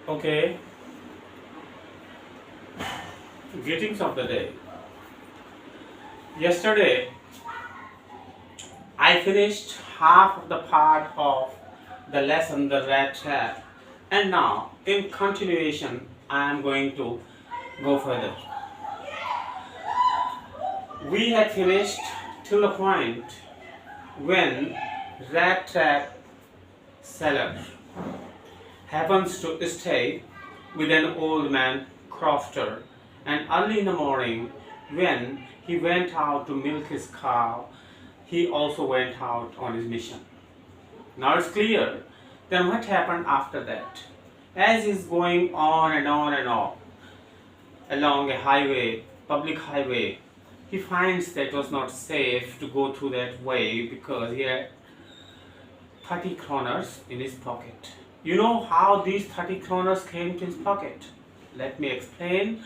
Okay, greetings of the day. Yesterday, I finished half of the part of the lesson, the red trap, and now, in continuation, I am going to go further. We had finished till the point when rat trap seller happens to stay with an old man crofter, and early in the morning when he went out to milk his cow, he also went out on his mission. Now it's clear. Then what happened after that? As he's going on and on and on along a highway, public highway, he finds that it was not safe to go through that way because he had 30 kroners in his pocket. You know how these 30 kroners came to his pocket? Let me explain.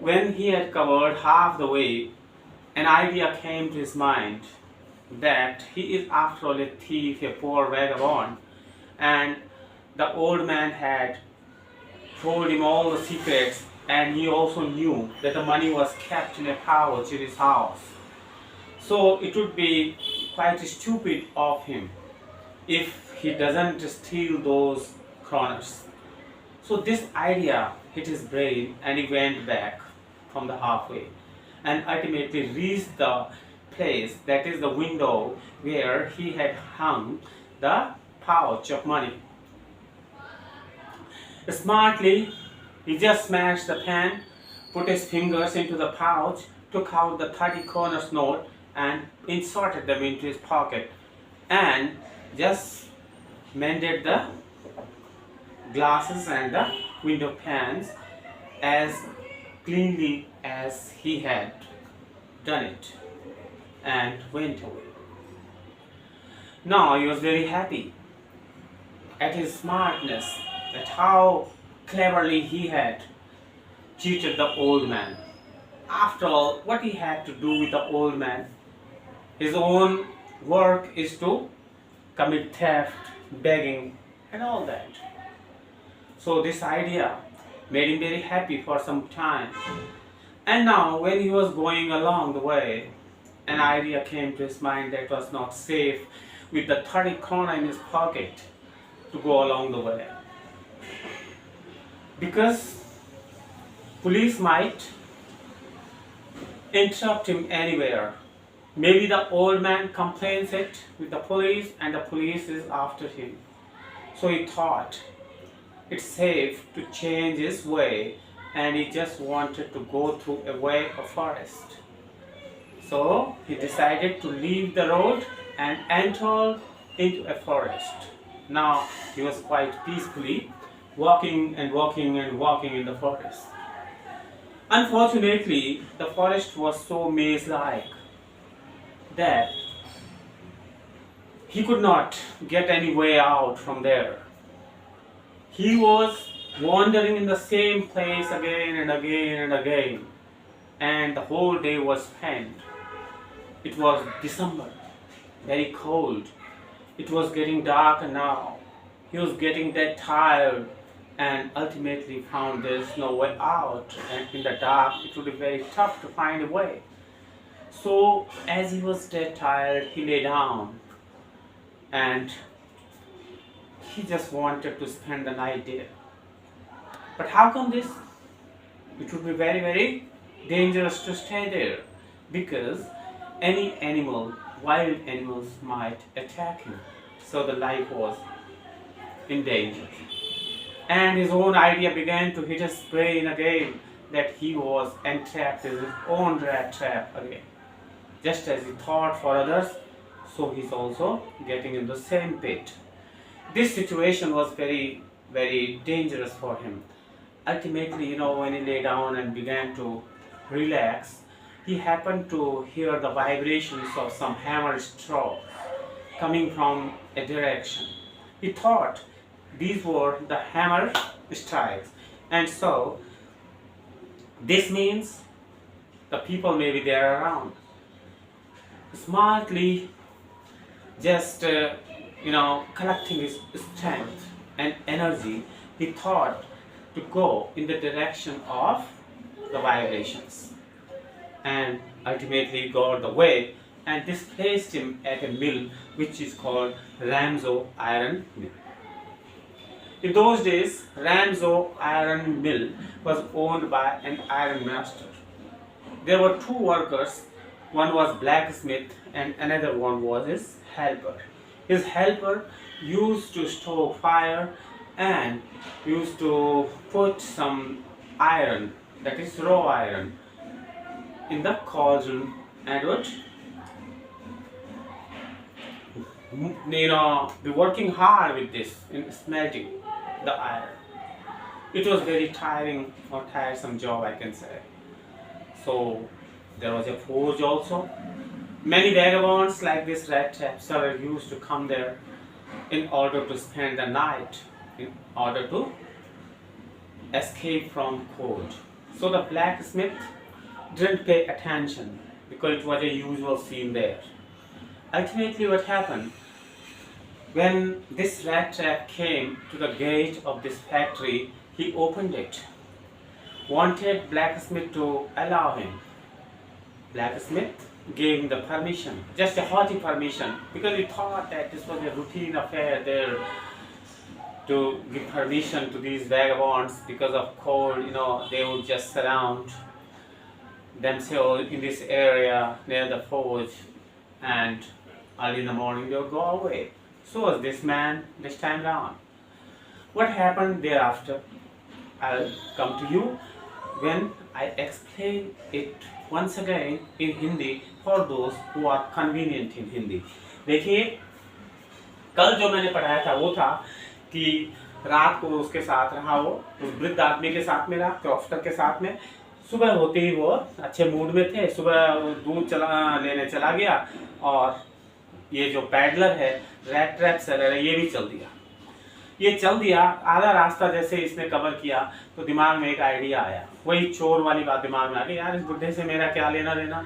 When he had covered half the way, an idea came to his mind that he is after all a thief, a poor vagabond, and the old man had told him all the secrets, and he also knew that the money was kept in a pouch in his house. So it would be quite stupid of him if he doesn't steal those kroners. So this idea hit his brain and he went back from the halfway and ultimately reached the place, that is the window where he had hung the pouch of money. Smartly, he just smashed the pan, put his fingers into the pouch, took out the 30 kroners note and inserted them into his pocket and just mended the glasses and the window pans as cleanly as he had done it and went away. Now he was very happy at his smartness, at how cleverly he had cheated the old man. After all, what he had to do with the old man? His own work is to commit theft, begging, and all that. So this idea made him very happy for some time. And now when he was going along the way, an idea came to his mind that was not safe with the 30 krona in his pocket to go along the way. Because police might interrupt him anywhere. Maybe the old man complains it with the police and the police is after him. So he thought it's safe to change his way and he just wanted to go through a way of forest. So he decided to leave the road and enter into a forest. Now he was quite peacefully walking and walking and walking in the forest. Unfortunately, the forest was so maze-like that he could not get any way out from there. He was wandering in the same place again and again and again, and the whole day was spent. It was December, very cold. It was getting darker now. He was getting that tired and ultimately found there is no way out, and in the dark it would be very tough to find a way. So as he was dead tired, he lay down and he just wanted to spend the night there. But how come this? It would be very, very dangerous to stay there because any animal, wild animals might attack him. So the life was in danger. And his own idea began to hit his brain again that he was entrapped in his own rat trap again. Just as he thought for others, so he's also getting in the same pit. This situation was very, very dangerous for him. Ultimately, when he lay down and began to relax, he happened to hear the vibrations of some hammered straw coming from a direction. He thought these were the hammer strikes, and so this means the people may be there around. Smartly, just collecting his strength and energy, he thought to go in the direction of the vibrations, and ultimately got the way, and this placed him at a mill which is called Ramsau Iron Mill. In those days, Ramsau Iron Mill was owned by an iron master. There were two workers, one was blacksmith and another one was his helper. His helper used to stoke fire and used to put some iron, that is raw iron, in the cauldron and would be working hard with this in smelting the iron. It was very tiring or tiresome job, I can say. So there was a forge also. Many vagabonds like this rat trap seller used to come there in order to spend the night, in order to escape from cold. So the blacksmith didn't pay attention because it was a usual scene there. Ultimately what happened, when this rat trap came to the gate of this factory, he opened it, wanted blacksmith to allow him. Blacksmith gave him the permission, just a haughty permission, because he thought that this was a routine affair there to give permission to these vagabonds because of cold. They would just surround themselves in this area near the forge, and early in the morning they would go away. So was this man this time round. What happened thereafter, I'll come to you when I explain it once again in Hindi for those who are convenient in Hindi. देखिए, कल जो मैंने पढ़ाया था वो था कि रात को उसके साथ रहा, वो उस वृद्ध आदमी के साथ में रहा, क्रॉफ्टर के साथ में। सुबह होते ही वो अच्छे मूड में थे, सुबह दूध लेने चला गया, और ये जो पैडलर है, रैट ट्रैप सेलर है, ये भी चल दिया। आधा रास्ता जैसे इसने कवर किया तो दिमाग में एक आइडिया आया, वही चोर वाली बात दिमाग में आ गई, यार इस बुढ़े से मेरा क्या लेना देना,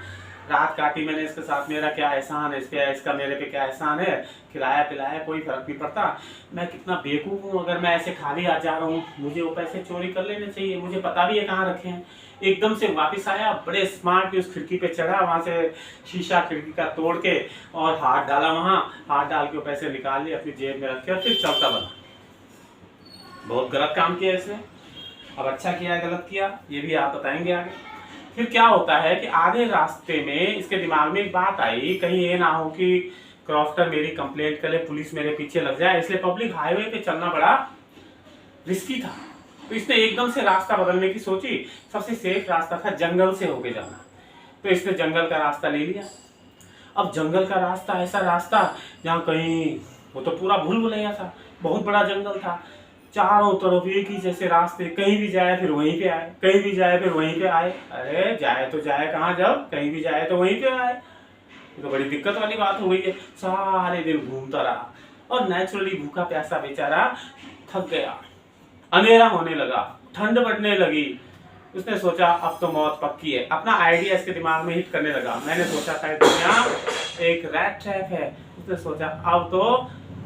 रात काटी मैंने इसके साथ, मेरा क्या एहसान है, इसका मेरे पे क्या एहसान है, खिलाया पिलाया कोई फर्क नहीं पड़ता, मैं कितना बेवकूफ़ हूँ, अगर मैं ऐसे खाली आ जा रहा हूँ, मुझे वो पैसे चोरी कर लेने चाहिए, मुझे पता भी है कहाँ रखे हैं। एकदम से वापस आया, बड़े स्मार्ट उस खिड़की पे चढ़ा, वहाँ से शीशा खिड़की का तोड़ के और हाथ डाला, वहाँ हाथ डाल के वो पैसे निकाल लिए, अपनी जेब में रखे और फिर चलता बना। बहुत गलत काम किया इसने। अब अच्छा किया गलत किया ये भी आप बताएंगे आगे। फिर क्या होता है कि आधे रास्ते में इसके दिमाग में एक बात आई, कहीं ये ना हो कि क्रॉफ्टर मेरी कंप्लेंट कर ले, पुलिस मेरे पीछे लग जाए, इसलिए पब्लिक हाईवे पे चलना बड़ा रिस्की था। तो इसने एकदम से रास्ता बदलने की सोची। सबसे सेफ रास्ता था जंगल से होके जाना, तो इसने जंगल का रास्ता ले लिया। अब जंगल का रास्ता ऐसा रास्ता जहाँ कहीं, वो तो पूरा भूल भुलैया था, बहुत बड़ा जंगल था, चारों तरफ एक ही जैसे रास्ते, कहीं भी जाए फिर वहीं पे आए, कहीं भी जाए फिर वहीं पे आए। अरे जाए तो जाए कहाँ, जब कहीं भी जाए तो वहीं पे आए, तो बड़ी दिक्कत वाली बात हो गई है। सारे दिन घूमता रहा और नेचुरली भूखा प्यासा बेचारा थक गया, अंधेरा होने लगा, ठंड बढ़ने लगी। उसने सोचा अब तो मौत पक्की है। अपना आइडिया इसके दिमाग में हिट करने लगा, मैंने सोचा था दुनिया एक रैट ट्रैप है। उसने सोचा अब तो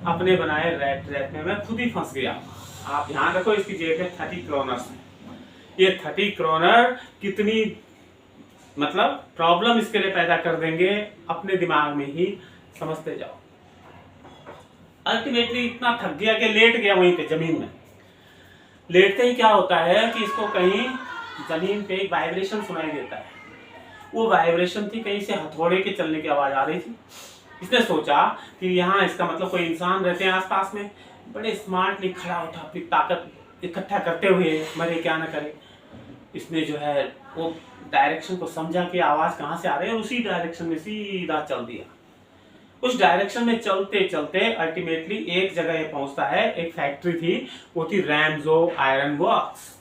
अपने बनाए रैट ट्रैप में मैं खुद ही फंस गया। आप ध्यान रखो, इसकी जेब में 30 क्रोनर्स है। ये 30 क्रोनर कितनी मतलब प्रॉब्लम इसके लिए पैदा कर देंगे, अपने दिमाग में ही समझते जाओ। अल्टीमेटली इतना थक गया कि लेट गया वहीं पे जमीन में। लेटते ही क्या होता है कि इसको कहीं जमीन पे एक वाइब्रेशन सुनाई देता है। वो वाइब्रेशन थी कहीं से हथौड़े के चलने की आवाज आ रही थी। इसने सोचा कि यहाँ इसका मतलब कोई इंसान रहते हैं आसपास में। बड़े स्मार्टली खड़ा उठा, अपनी ताकत इकट्ठा करते हुए, मरे क्या ना करे, इसने जो है वो डायरेक्शन को समझा कि आवाज कहाँ से आ रही है और उसी डायरेक्शन में सीधा चल दिया। उस डायरेक्शन में चलते चलते अल्टीमेटली एक जगह पहुंचता है। एक फैक्ट्री थी, वो थी रैमजो आयरन वर्क्स।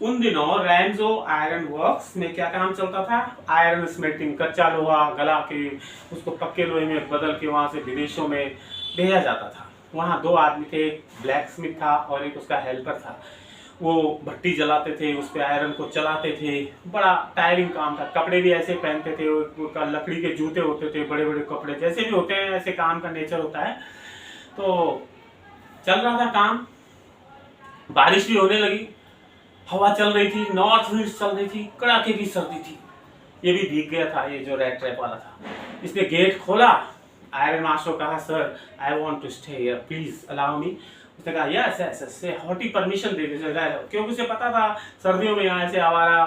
उन दिनों रैमजो आयरन वर्क्स में क्या काम चलता था, आयरन स्मेल्टिंग, कच्चा लोहा गला के उसको पक्के लोहे में बदल के वहां से विदेशों में भेजा जाता था। वहाँ 2 आदमी थे, एक ब्लैक स्मिथ था और एक उसका हेल्पर था। वो भट्टी जलाते थे, उस पे आयरन को चलाते थे, बड़ा टायरिंग काम था। कपड़े भी ऐसे पहनते थे, उनका लकड़ी के जूते होते थे, बड़े बड़े कपड़े जैसे भी होते हैं, ऐसे काम का नेचर होता है। तो चल रहा था काम। बारिश भी होने लगी, हवा चल रही थी, नॉर्थ विंड चल रही थी, कड़ाके की सर्दी थी। ये भी भीग गया था, ये जो रेड ट्रैप वाला था। इसने गेट खोला, आयरन मास्टर को कहा sir I want to stay here, please allow me. उसने कहा यस यस से हॉटी परमिशन दे दीजिए, क्योंकि उसे पता था सर्दियों में यहाँ से आवारा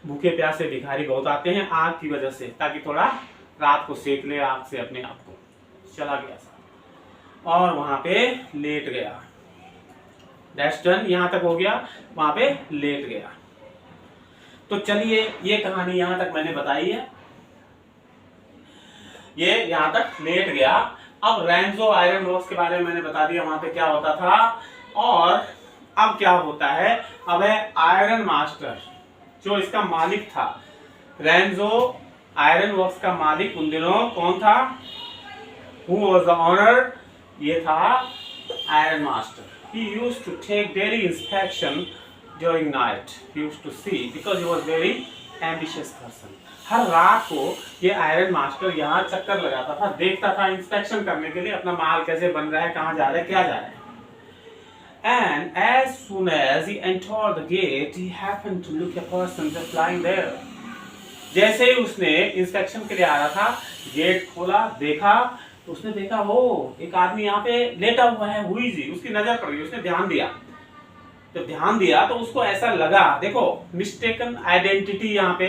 भूखे प्यासे भिखारी बहुत आते हैं आग की वजह से, ताकि थोड़ा रात को सेक ले आग से अपने आप को। चला गया सर और वहां पे लेट गया। दैट्स डन, यहां तक हो गया, वहां पे लेट गया। तो चलिए ये कहानी यहां तक मैंने बताई है, ये यहां तक लेट गया। अब रेंजो आयरन वर्क्स के बारे में मैंने बता दिया वहां पे क्या होता था, और अब क्या होता है। अब है आयरन मास्टर, जो इसका मालिक था। रेंजो आयरन वर्क्स का मालिक उन दिनों कौन था? Who was the owner? ये था iron master. He used to take daily inspection during night. He used to see because he was very ambitious person. हर रात को ये आयरन मास्टर यहाँ चक्कर लगाता था, देखता था इंस्पेक्शन करने के लिए अपना माल कैसे बन रहा है, कहाँ जा रहा है, क्या जा रहा है। And as soon as he entered the gate, he happened to look a person just lying there. जैसे ही उसने इंस्पेक्शन के लिए आ रहा था, गेट खोला, देखा तो उसने देखा वो एक आदमी यहाँ पे लेटा हुआ है, हुई जी उसकी नजर पड़ गई, उसने ध्यान दिया। जब ध्यान दिया तो उसको ऐसा लगा, देखो मिस्टेकन आइडेंटिटी यहाँ पे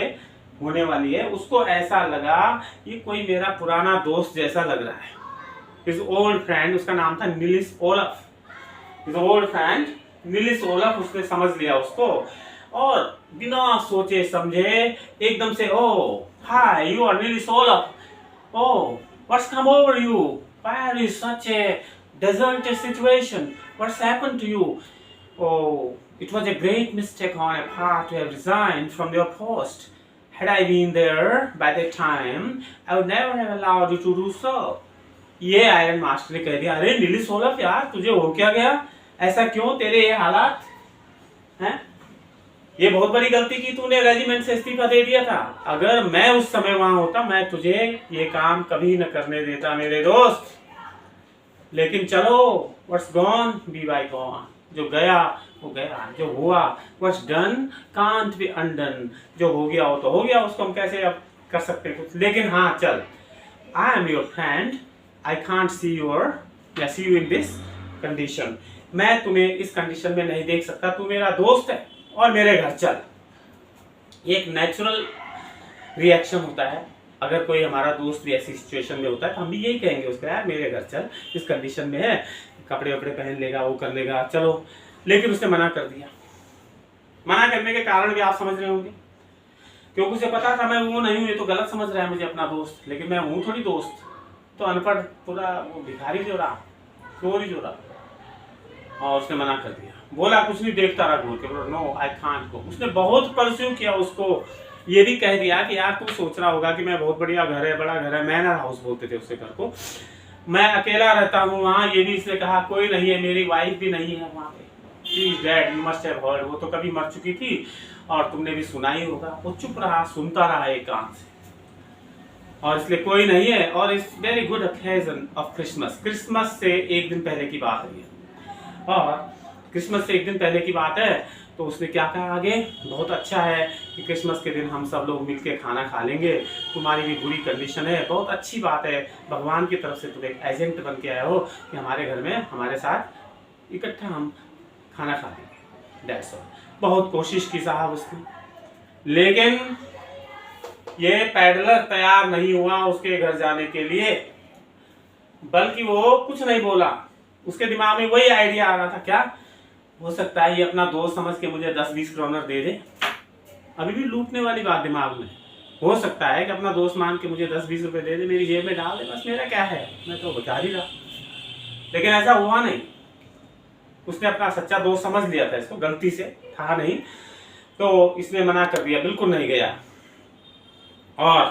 होने वाली है, उसको ऐसा लगा ये कोई मेरा पुराना दोस्त जैसा लग रहा है। हिज ओल्ड फ्रेंड, उसका नाम था Nilis Olaf. His old friend Nilis Olaf, उसने समझ लिया उसको और बिना सोचे समझे एकदम से oh hi you are Nilis Olaf, oh what's come over you? Why is such a deserted situation? What's happened to you? Oh, it was a great mistake on your part to have resigned from your post. Had I been there by that time, I would never have allowed you to do so. ये iron master ने कह दिया, अरे निलिस Olaf यार तुझे हो क्या गया, ऐसा क्यों, तेरे ये हालात हैं, ये बहुत बड़ी गलती की तूने, रेजिमेंट से इस्तीफा दे दिया था। अगर मैं उस समय वहां होता मैं तुझे ये काम कभी न करने देता मेरे दोस्त। लेकिन चलो what's gone be bygone, जो गया वो गया, जो हुआ what's done can't be undone, जो हो गया वो तो हो गया, उसको हम कैसे अब कर सकते हैं कुछ। लेकिन हाँ चल, I am your friend, I can't see you in this condition, मैं तुम्हें इस कंडीशन में नहीं देख सकता, तू मेरा दोस्त है और मेरे घर चल। एक नेचुरल रिएक्शन होता है, अगर कोई हमारा दोस्त भी ऐसी सिचुएशन में होता है तो हम भी यही कहेंगे उसको, यार मेरे घर चल, इस कंडीशन में है, कपड़े वपड़े पहन लेगा, वो कर लेगा, चलो। लेकिन उसने मना कर दिया। मना करने के कारण भी आप समझ रहे होंगे, क्योंकि उसे पता था मैं वो नहीं हूँ, ये तो गलत समझ रहा है मुझे अपना दोस्त, लेकिन मैं हूँ थोड़ी दोस्त, तो अनपढ़ पूरा वो भिखारी जो रहा, चोरी जो रहा, और उसने मना कर दिया। बोला कुछ नहीं, देखता रहा घूर के, बोला नो आई कांट गो। उसने बहुत परस्यू किया उसको, ये भी कह दिया कि यार तू सोच रहा होगा कि मैं बहुत बढ़िया घर है, बड़ा घर है, मैनर हाउस बोलते थे उसके घर को, मैं अकेला रहता हूँ वहाँ। ये भी इसने कहा कोई नहीं है, मेरी वाइफ भी नहीं है वहाँ पे, she is dead, you must have heard, वो तो कभी मर चुकी थी और तुमने भी सुना ही होगा। वो चुप रहा, सुनता रहा एक कान से, और इसलिए कोई नहीं है। और it's very good occasion of Christmas, Christmas से एक दिन पहले की बात है ये, और क्रिसमस से एक दिन पहले की बात है। तो उसने क्या कहा आगे, बहुत अच्छा है कि क्रिसमस के दिन हम सब लोग मिलके खाना खा लेंगे, तुम्हारी भी बुरी कंडीशन है, बहुत अच्छी बात है, भगवान की तरफ से तुम एक एजेंट बन के आए हो कि हमारे घर में हमारे साथ इकट्ठा हम खाना खा लेंगे, दैट्स ऑल। बहुत कोशिश की साहब उसने, लेकिन ये पैडलर तैयार नहीं हुआ उसके घर जाने के लिए, बल्कि वो कुछ नहीं बोला। उसके दिमाग में वही आइडिया आ रहा था, क्या हो सकता है ये अपना दोस्त समझ के मुझे 10-20 क्रोनर दे दे, अभी भी लूटने वाली बात दिमाग में, हो सकता है कि अपना दोस्त मान के मुझे 10-20 रुपए दे दे, मेरी जेब में डाल दे, बस मेरा क्या है, मैं तो बचा ही रहा। लेकिन ऐसा हुआ नहीं, उसने अपना सच्चा दोस्त समझ लिया था, इसको गलती से था नहीं, तो इसने मना कर दिया, बिल्कुल नहीं गया। और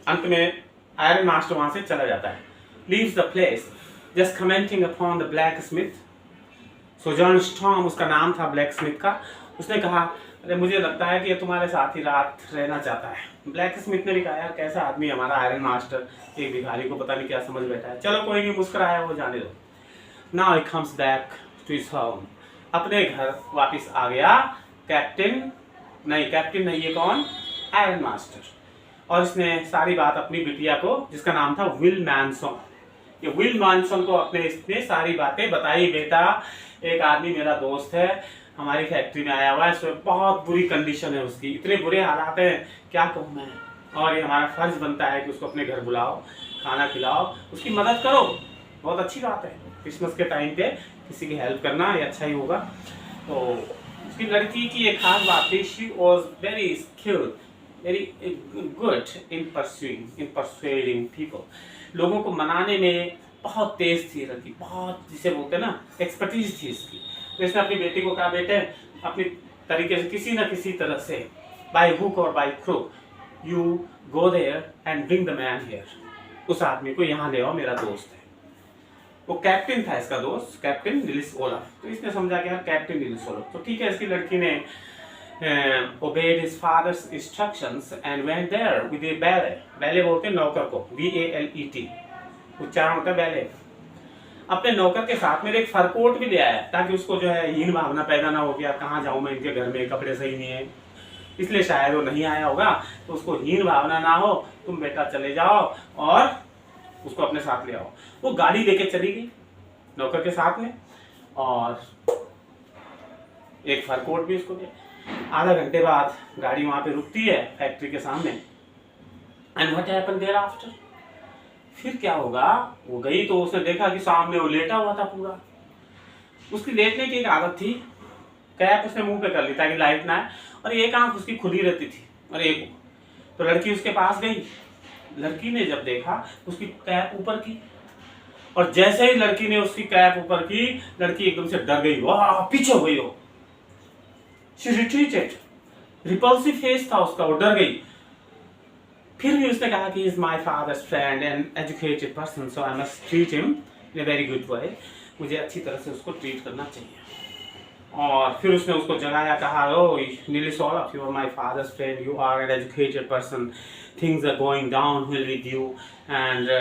अंत में आयरन मास्टर वहां से चला जाता है, leaves the place just commenting upon the black Smith. Sojourn storm उसका नाम था ब्लैक स्मिथ का। उसने कहा अरे मुझे लगता है कि ये तुम्हारे साथ ही रात रहना चाहता है। ब्लैक स्मिथ ने भी कहा यार कैसा आदमी हमारा आयरन मास्टर, एक भिखारी को पता नहीं क्या समझ बैठा है, चलो कोई नहीं, मुस्कुराया वो, जाने दो। Now he comes back to his home, अपने घर वापस आ गया। कैप्टन नहीं, ये कौन? Iron Master. और इसने सारी बात अपनी बिटिया को, जिसका नाम था विल मैनसन, ये विल मैनसन को इसने सारी बातें बताई। बेटा, एक आदमी मेरा दोस्त है, हमारी फैक्ट्री में आया हुआ है, इसमें बहुत बुरी कंडीशन है उसकी, इतने बुरे हालात हैं, क्या कहूँ मैं, और ये हमारा फर्ज बनता है कि उसको अपने घर बुलाओ, खाना खिलाओ, उसकी मदद करो। बहुत अच्छी बात है, क्रिसमस के टाइम पे किसी की हेल्प करना ये अच्छा ही होगा। तो उसकी लड़की की एक खास बात थी, she was very skilled, very good in persuading people, लोगों को मनाने में बहुत तेज थी लड़की, बहुत जिसे बोलते हैं ना एक्सपर्टीज थी इसकी। तो इसने अपनी बेटी को कहा, बेटे अपनी तरीके से किसी न किसी तरह से बाय हुक और by crook you go there and bring the man here, उस आदमी को यहाँ ले आओ, मेरा दोस्त है। वो कैप्टन था इसका दोस्त, कैप्टन निल्स ओलफ। तो इसने समझा कि यार कैप्टन निल्स ओलफ, तो ठीक है। इसकी लड़की ने obeyed his father's instructions and went there with a valet। valet बोलते हैं नौकर को, VALET उच्चारण होता है valet। अपने नौकर के साथ मेरे एक फर कोट भी ले आया, ताकि उसको जो है हीन भावना पैदा ना हो कि यार कहाँ जाऊँ मैं, इनके घर में कपड़े सही नहीं है, इसलिए शायद वो नहीं आया होगा। तो उसको हीन भावना ना हो, तुम बेटा चले जाओ और उसको अपने साथ ले आओ। वो गाड़ी लेके चली गई नौकर के साथ में, और एक फर कोट भी उसको दिया। आधा घंटे बाद गाड़ी वहां पे रुकती है फैक्ट्री के सामने। And what happened there after, फिर क्या होगा, वो गई तो उसने देखा कि सामने वो लेटा हुआ था पूरा। उसकी लेटने की एक आदत थी, कैप उसने मुंह पे कर ली ताकि लाइट ना आए, और एक आंख उसकी खुली रहती थी और एक, तो लड़की उसके पास गई। लड़की ने जब देखा उसकी कैप ऊपर की, और जैसे ही लड़की ने उसकी कैप ऊपर की, लड़की एकदम से डर गई, वाह पीछे हो गई हो। She retreated, repulsive face था उसका, वो डर गई। फिर भी उसने कहा कि he is my father's friend and educated person, so I must treat him in a very good way। मुझे अच्छी तरह से उसको ट्रीट करना चाहिए। और फिर उसने उसको जगाया, कहा, oh Nilis Olaf, you are my father's friend, you are an educated person, things are going downhill with you, and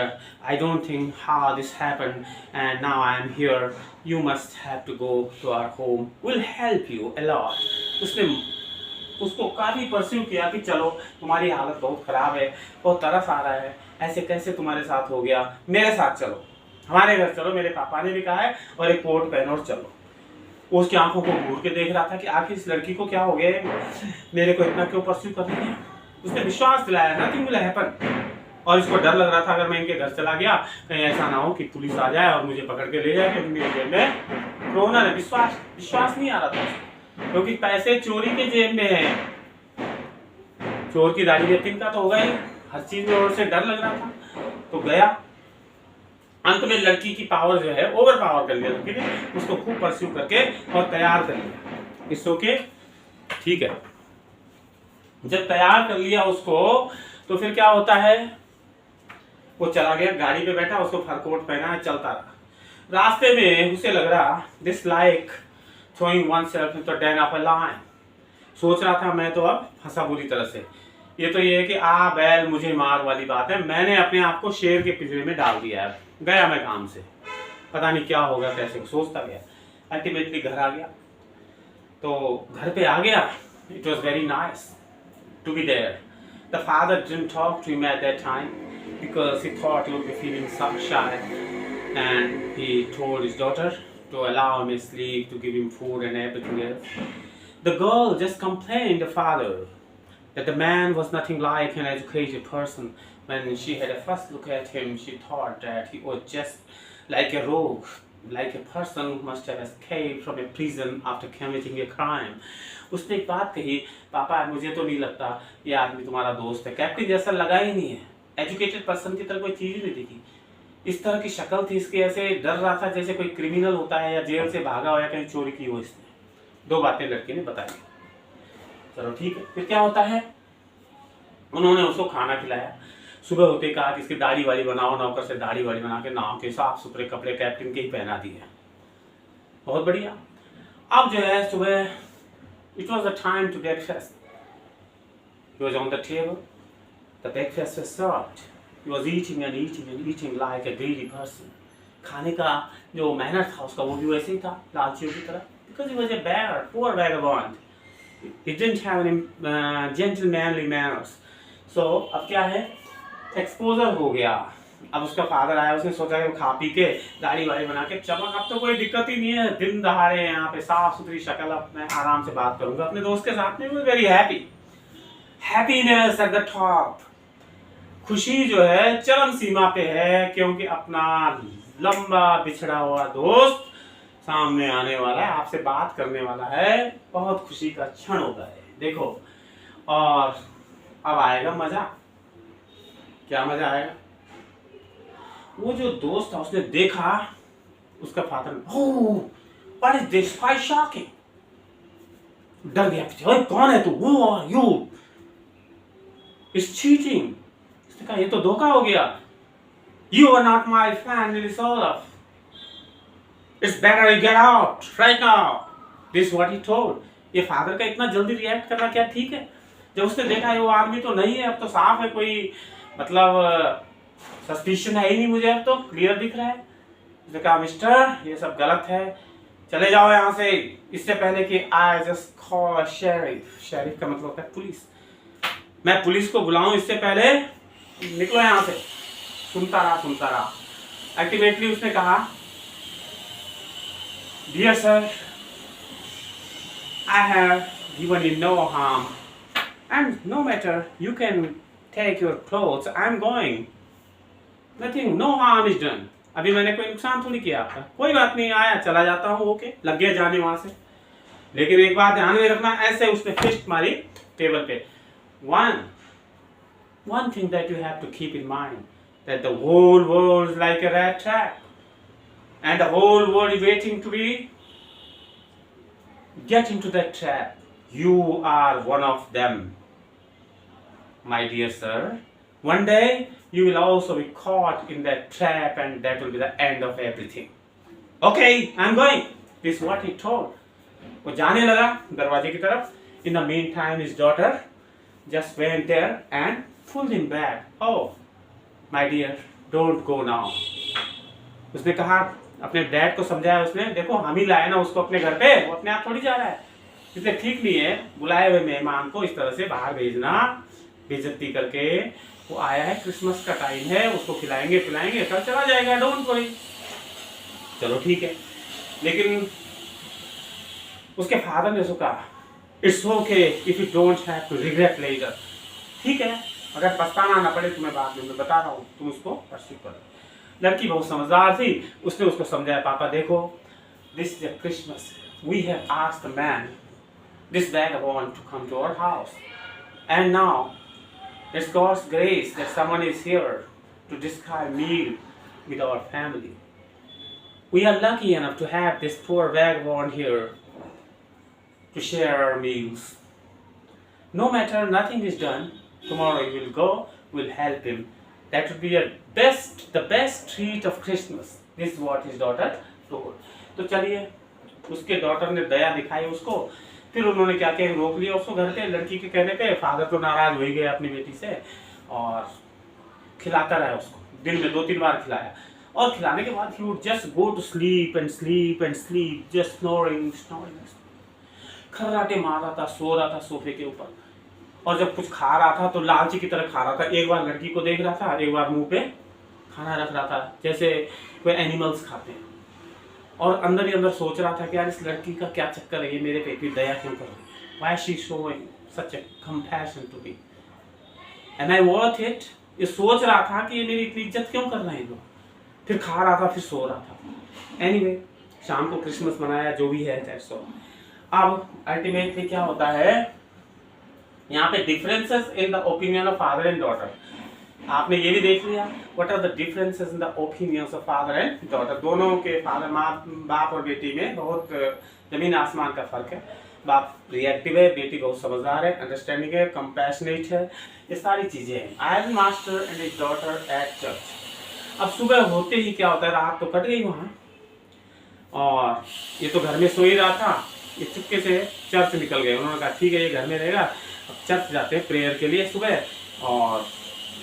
I don't think how this happened, and now I am here, you must have to go to our home, we'll help you a lot। उसने उसको काफ़ी pursue किया कि चलो तुम्हारी हालत बहुत ख़राब है, बहुत तरस आ रहा है, ऐसे कैसे तुम्हारे साथ हो गया, मेरे साथ चलो, हमारे घर चलो, मेरे पापा ने भी कहा है, और एक कोट पहनो और चलो। वो उसकी आंखों को घूर के देख रहा था कि आखिर इस लड़की को क्या हो गया है, मेरे को इतना क्यों परस्यू कर रही है। उसने विश्वास दिलाया नथिंग विल हैपन, और इसको डर लग रहा था अगर मैं इनके घर चला गया कहीं ऐसा ना हो कि पुलिस आ जाए और मुझे पकड़ के ले जाए, क्योंकि मेरे जेब में कोरोना है। विश्वास नहीं आ रहा था क्योंकि पैसे चोरी के जेब में है, चोर की दाढ़ी व्यक्ति का तो होगा ही, हर चीज में और से डर लग रहा था। तो गया, अंत में लड़की की पावर जो है ओवर पावर कर लिया लड़की ने, उसको खूब परस्यू करके और तैयार कर लिया। इट्स ओके, ठीक है। जब तैयार कर लिया उसको, तो फिर क्या होता है, वो चला गया, गाड़ी पे बैठा, उसको फर कोट पहना, चलता रहा। रास्ते में उसे लग रहा this like throwing oneself into the den of a lion। सोच रहा था मैं तो अब फंसा बुरी तरह से, ये तो ये है कि बैल मुझे मार वाली बात है, मैंने अपने आप को शेर के पिंजरे में डाल दिया है, गया मैं काम से, पता नहीं क्या होगा, कैसे सोचता गया। अल्टीमेटली घर आ गया, तो घर पे आ गया, it was very nice to be there. The father didn't talk to him at that time because he thought he would be feeling shy, and he told his daughter to allow him to sleep, to give him food and everything else. The girl just complained the father that the man was nothing like an educated person. When she had a first look at him, she thought that he was just like a rogue, like a person who must have escaped from a prison after committing a crime. उसने एक बात कही, पापा मुझे तो नहीं लगता ये आदमी तुम्हारा दोस्त है, कैप्टन जैसा लगा ही नहीं है, एजुकेटेड पर्सन की तरह कोई चीज ही नहीं दिखी, इस तरह की शक्ल थी इसकी, ऐसे डर रहा था जैसे कोई क्रिमिनल होता है या जेल से भागा हो या कहीं चोरी की हो इसने। दो बातें लड़की ने बताई। चलो ठीक है, फिर क्या होता है, उन्होंने उसको खाना खिलाया, सुबह होते कहा कि इसकी दाढ़ी वाली बनाओ, नौकर से दाढ़ी वाली बना के नाव के साफ सुथरे कपड़े कैप्टन के ही पहना दिए, बहुत बढ़िया। अब जो है सुबह, it was the time to breakfast, he was on the table, the breakfast was served, he was eating and eating and eating like a greedy person। खाने का जो मैनर था उसका वो भी वैसे ही था, लालचियों की तरह, because he was a beggar, poor vagabond. He didn't have any gentlemanly manners. So अब क्या है, एक्सपोजर हो गया। अब उसका फादर आया, उसने सोचा कि खा पी के दाढ़ी वाड़ी बना के चमक, अब तो कोई दिक्कत ही नहीं है, दिन दहाड़े यहाँ पे साफ सुथरी शक्ल, अब मैं आराम से बात करूंगा अपने दोस्त के साथ में। Very happy, happiness at the top, खुशी जो है चरम सीमा पे है, क्योंकि अपना लंबा बिछड़ा हुआ दोस्त सामने आने वाला है, आपसे बात करने वाला है। बहुत खुशी का क्षण होता है, देखो। और अब आएगा मजा। क्या मजा आएगा? वो जो दोस्त था उसने देखा उसका father, what is this, quite shocking. डर गया पीछे, ओए कौन है तू, who are you, it's cheating. उसने कहा ये तो धोखा हो गया, you are not my family soul, it's better you get out right now, this what he told. ये फादर का इतना जल्दी रिएक्ट करना क्या ठीक है? जब उसने देखा वो आदमी तो नहीं है, अब तो साफ है, कोई मतलब सस्पिशन है ही नहीं मुझे, अब तो क्लियर दिख रहा है। उसने कहा मिस्टर ये सब गलत है, चले जाओ यहाँ से, इससे पहले कि I just call sheriff. Sheriff का मतलब होता है पुलिस, मैं पुलिस को बुलाऊं इससे पहले निकलो यहाँ से। सुनता रहा। अल्टीमेटली उसने कहा, dear sir, I have given you no harm and no matter you can take your clothes, I am going, nothing, no harm is done. अभी मैंने कोई नुकसान थोड़ी किया आपका, कोई बात नहीं, आया चला जाता हूँ, ओके। लग गया जाने वहां से। लेकिन एक बात ध्यान में रखना, ऐसे उसने फिस्ट मारी टेबल पे। One thing that you have to keep in mind, that the whole world is like a rat trap, and the whole world is waiting to be get into that trap. You are one of them, my dear sir. One day you will also be caught in that trap, and that will be the end of everything. Okay, I'm going. This is what he told. वो जाने लगा दरवाजे की तरफ। In the meantime, his daughter just went there and pulled him back. Oh, my dear, don't go now. उसने कहा, अपने dad को समझाया उसने, देखो हम ही लाए ना उसको अपने घर पे, वो अपने आप थोड़ी जा रहा है, इसलिए ठीक नहीं है बुलाए हुए मेहमान को इस तरह से बाहर भेजना, बेइज्जती करके। वो आया है, क्रिसमस का टाइम है, उसको खिलाएंगे पिलाएंगे, कल चला जाएगा, डोंट वरी। चलो ठीक है। लेकिन उसके फादर ने उसको कहा, it's okay if you don't have to regret later. ठीक है, अगर पछताना ना पड़े तुम्हें बाद में, मैं बता रहा हूँ, तुम उसको परस्यू करो। लड़की बहुत समझदार थी, उसने उसको समझाया, पापा देखो, this is a Christmas, we have asked the man, this vagabond to come to our house, and now it's God's grace that someone is here to discuss a meal with our family. We are lucky enough to have this poor vagabond here to share our meals. No matter, nothing is done, tomorrow we will go, we'll help him. That would be the best treat of Christmas. This is what his daughter told. तो चलिए, उसके daughter ने दया दिखाई उसको, फिर उन्होंने क्या किया, रोक लिया उसको घर पे। लड़की के कहने पे फादर तो नाराज हो ही गया अपनी बेटी से, और खिलाता रहा उसको, दिन में 2-3 बार खिलाया। और खिलाने के बाद he would just go to sleep and sleep and sleep, just snoring. खर्राटे मार रहा था, सो रहा था सोफे के ऊपर, और जब कुछ खा रहा था तो लालची की तरह खा रहा था। एक बार लड़की को देख रहा था, एक बार मुंह पे खाना रख रहा था, जैसे कोई एनिमल्स खाते हैं, और अंदर ही अंदर सोच रहा था कि यार इस लड़की का क्या चक्कर है, ये मेरे पे इतनी दया क्यों कर रही है, why she showing such a compassion to me, am I worth it. ये सोच रहा था कि ये मेरी इतनी इज्जत क्यों कर रहे हैं लोग। फिर खा रहा था, फिर सो रहा था। एनीवे, शाम को क्रिसमस मनाया, जो भी है दैट्स ऑल। अब अल्टीमेटली क्या होता है, यहाँ पे differences in the opinion of father and daughter. आपने ये भी देख लिया, what are the differences in the opinions of father and daughter. दोनों के फादर, बाप और बेटी में बहुत जमीन आसमान का फर्क है। बाप रिएक्टिव है, बेटी बहुत समझदार है, अंडरस्टैंडिंग है, कंपैशनेट है, ये सारी चीजें हैं। Iron Master and his daughter at church. अब सुबह होते ही क्या होता है, रात तो कट गई वहां, और ये तो घर में सो ही रहा था, ये चुपके से चर्च निकल गए। उन्होंने कहा ठीक है ये घर में रहेगा, अब चर्च जाते हैं प्रेयर के लिए सुबह, और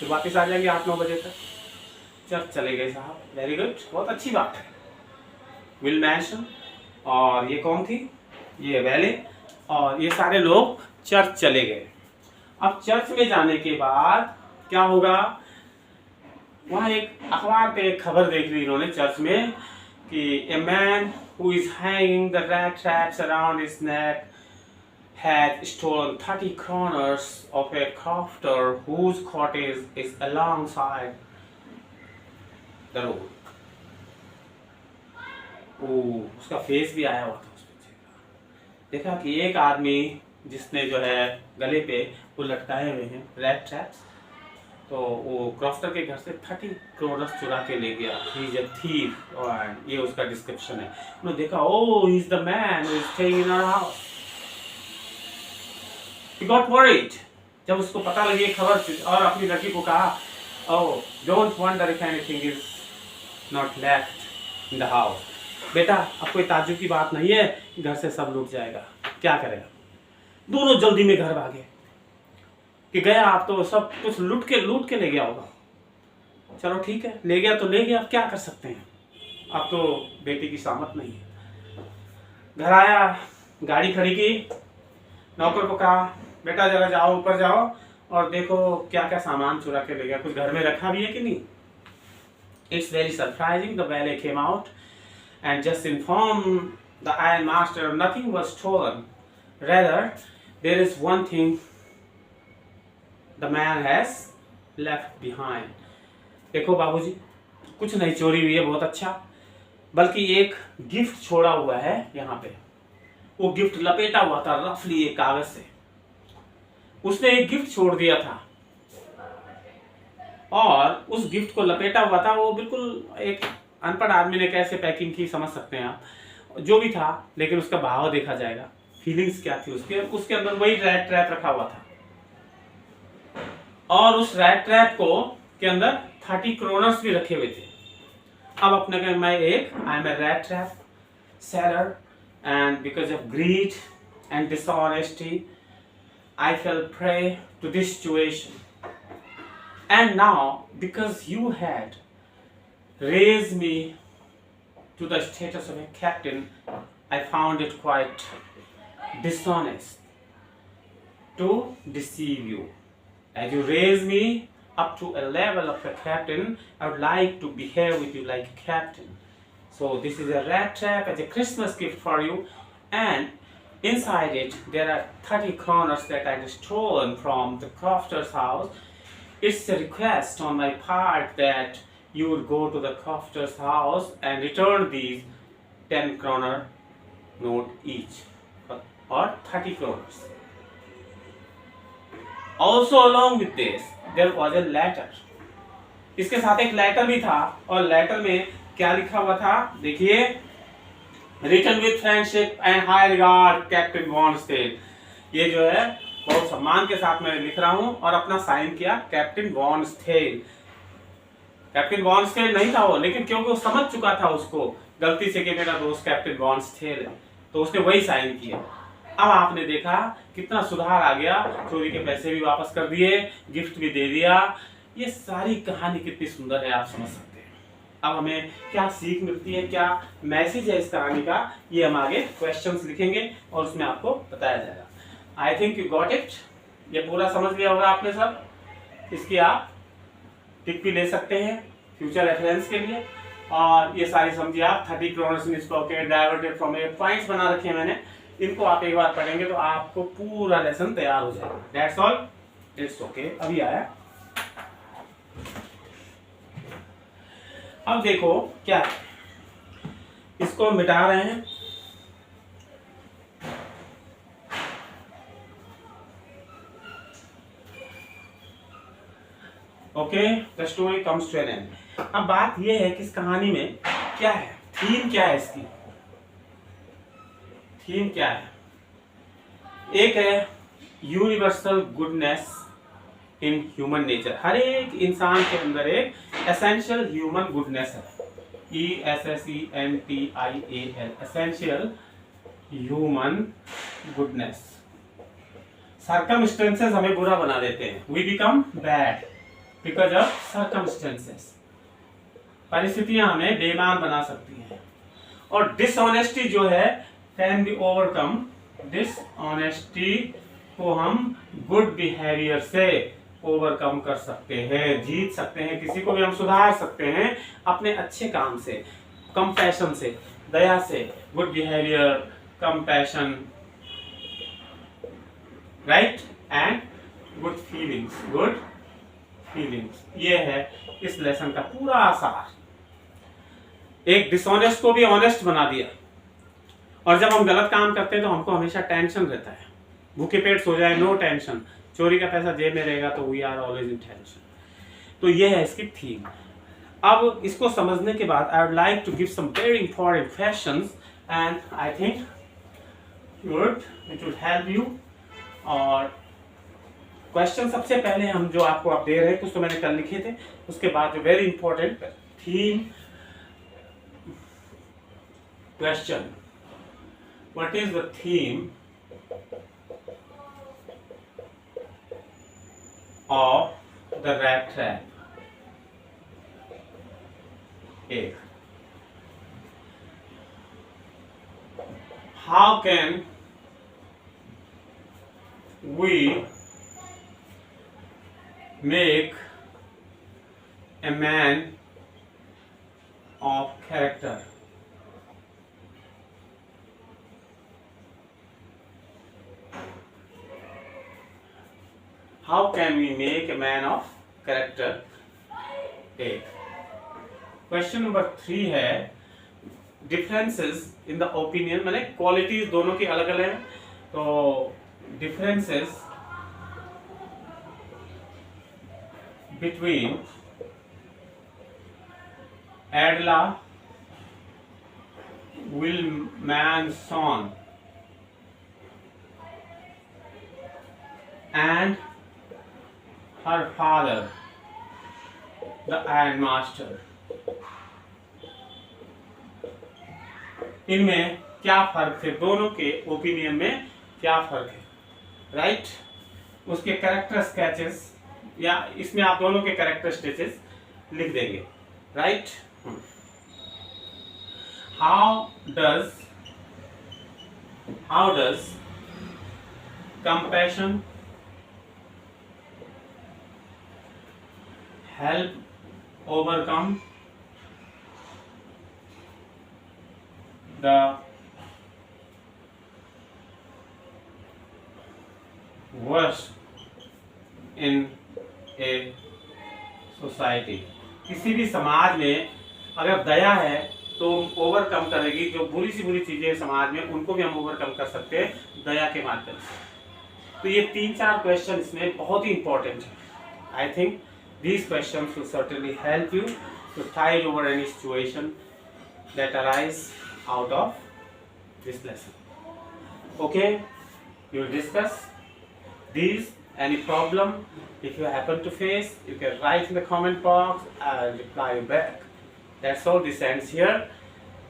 फिर वापस आ जाएंगे 8-9 बजे तक। चर्च चले गए साहब, वेरी गुड, बहुत अच्छी बात है। विल मैंशन, और ये कौन थी, ये वैले, और ये सारे लोग चर्च चले गए। अब चर्च में जाने के बाद क्या होगा, वहाँ एक अखबार पे एक खबर देख ली इन्होंने चर्च में कि a man who is hanging the rat traps around his neck had stolen 30 kroners of a crofter whose cottage is alongside the road. उसका फेस भी आया हुआ था उस पिक्चर का। देखा कि एक आदमी जिसने जो है गले पे वो लटकाए हुए हैं रैट ट्रैप्स, तो वो क्रॉफ्टर के घर से 30 क्रोनर्स चुरा के ले गया। ही इज अ थीफ, और ये उसका डिस्क्रिप्शन है। उन्होंने देखा, oh he is the man who is staying in our house. He got worried जब उसको पता लगी खबर, और अपनी लड़की को कहा, oh don't wonder if anything is not left in the house। बेटा अब कोई ताज्जुब की बात नहीं है, घर से सब लूट जाएगा, क्या करेगा। दोनों जल्दी में घर भागे कि गया आप तो सब कुछ लूट के ले गया होगा। चलो ठीक है, ले गया तो ले गया, अब क्या कर सकते हैं, अब तो बेटी की सामत नहीं है। घर आया, गाड़ी खड़ी की, नौकर को कहा, बेटा जरा जाओ ऊपर जाओ और देखो क्या क्या सामान चुरा के ले गया, कुछ घर में रखा भी है कि नहीं। It's very surprising, the valet came out and just inform the iron master nothing was stolen, rather there is one thing the man has left behind. देखो बाबूजी, कुछ नहीं चोरी हुई है, बहुत अच्छा, बल्कि एक गिफ्ट छोड़ा हुआ है यहाँ पे। वो गिफ्ट लपेटा हुआ था रफली एक कागज से, उसने एक गिफ्ट छोड़ दिया था, और उस गिफ्ट को लपेटा हुआ था वो बिल्कुल एक अनपढ़ आदमी ने कैसे पैकिंग की समझ सकते हैं आप, जो भी था, लेकिन उसका भाव देखा जाएगा, फीलिंग्स क्या थी उसके अंदर वही रैट ट्रैप रखा हुआ था, और उस रैट ट्रैप को के अंदर 30 क्रोनर्स भी रखे हुए थे। अब अपने का मैं एक I am a rat trap seller and because of greed and dishonesty I fell prey to this situation, and now because you had raised me to the status of a captain, I found it quite dishonest to deceive you. As you raised me up to a level of a captain, I would like to behave with you like a captain. So this is a rat trap as a Christmas gift for you, and inside it there are 30 kroners that I had stolen from the crofter's house. It's a request on my part that you would go to the crofter's house and return these 10 kroner note each, or 30 kroners. Also along with this there was a letter. इसके साथ एक letter भी था, और letter में क्या लिखा हुआ था देखिए, written with friendship and high regard captain Wanstead. ये जो है बहुत सम्मान के साथ मैं लिख रहा हूं, और अपना साइन किया कैप्टन वॉनस्टेड। कैप्टन वॉनस्टेड नहीं था वो, लेकिन क्योंकि वो समझ चुका था उसको गलती से कि मेरा दोस्त कैप्टन वॉनस्टेड है, तो उसने वही साइन किया। अब आपने देखा कितना सुधार आ गया, चोरी के पैसे भी वापस कर दिए, गिफ्ट भी दे दिया। ये सारी कहानी कितनी सुंदर है, आप समझ सकते हैं। अब हमें क्या सीख मिलती है, क्या मैसेज है इस कहानी का, ये हम आगे क्वेश्चंस लिखेंगे और उसमें आपको बताया जाएगा। I think you got it, ये पूरा समझ लिया होगा आपने सब। इसकी आप टिक भी ले सकते हैं फ्यूचर रेफरेंस के लिए, और ये सारी समझिए आप 30 kroners in pocket diverted from A points बना रखे हैं मैंने, इनको आप एक बार पढ़ेंगे तो आपको पूरा लेसन तैयार हो जाएगा। That's all, it's okay. अभी आया, अब देखो क्या है, इसको मिटा रहे हैं, okay, the story comes to an end. अब बात यह है कि इस कहानी में क्या है, थीम क्या है इसकी, थीम क्या है। एक है universal goodness in human nature, हर एक इंसान के अंदर एक एसेंशियल ह्यूमन गुडनेस है, ESSENTIAL, essential human goodness. Circumstances हमें बुरा बना देते हैं, we become bad because of circumstances. परिस्थितियां हमें बेईमान बना सकती हैं, और डिसऑनेस्टी जो है कैन बी ओवरकम, डिसऑनेस्टी को हम गुड बिहेवियर से ओवरकम कर सकते हैं, जीत सकते हैं, किसी को भी हम सुधार सकते हैं अपने अच्छे काम से, कंपैशन से, दया से, good behaviour, compassion, right, and good feelings, good feelings. ये है इस लेसन का पूरा सार। एक डिसऑनेस्ट को भी ऑनेस्ट बना दिया। और जब हम गलत काम करते हैं तो हमको हमेशा टेंशन रहता है, भूखे पेट सो जाए, नो टेंशन, चोरी का पैसा जेब में रहेगा तो we are always in tension. तो ये है इसकी थीम। अब इसको समझने के बाद I would like to give some very important questions and I think it would help you. और क्वेश्चन सबसे पहले हम जो आपको आप दे रहे हैं, कुछ तो मैंने कल लिखे थे, उसके बाद जो very important theme question, what is the theme of the rat trap? एक, how can we make a man of character? How can we make a man of character? एक। क्वेश्चन नंबर 3 है डिफरेंसेस इन द ओपिनियन, मैंने qualities दोनों की अलग अलग है, तो differences between Adela Wilmanson and her father, the Iron Master. इनमें क्या फर्क थे, दोनों के ओपिनियन में क्या फर्क है, राइट? उसके कैरेक्टर स्केचेस, या इसमें आप दोनों के कैरेक्टर स्केचेस लिख देंगे, right? How does compassion help overcome the worst in a society? किसी भी समाज में अगर दया है तो ओवरकम करेगी, जो बुरी सी बुरी चीजें समाज में उनको भी हम ओवरकम कर सकते हैं दया के माध्यम से। तो ये 3-4 क्वेश्चन इसमें बहुत ही इंपॉर्टेंट है। I think these questions will certainly help you to tide over any situation that arise out of this lesson. Okay, you will discuss these. Any problem, if you happen to face, you can write in the comment box. I'll reply you back. That's all. This ends here.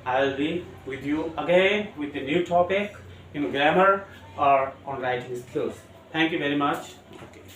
I'll be with you again with a new topic in grammar or on writing skills. Thank you very much. Okay.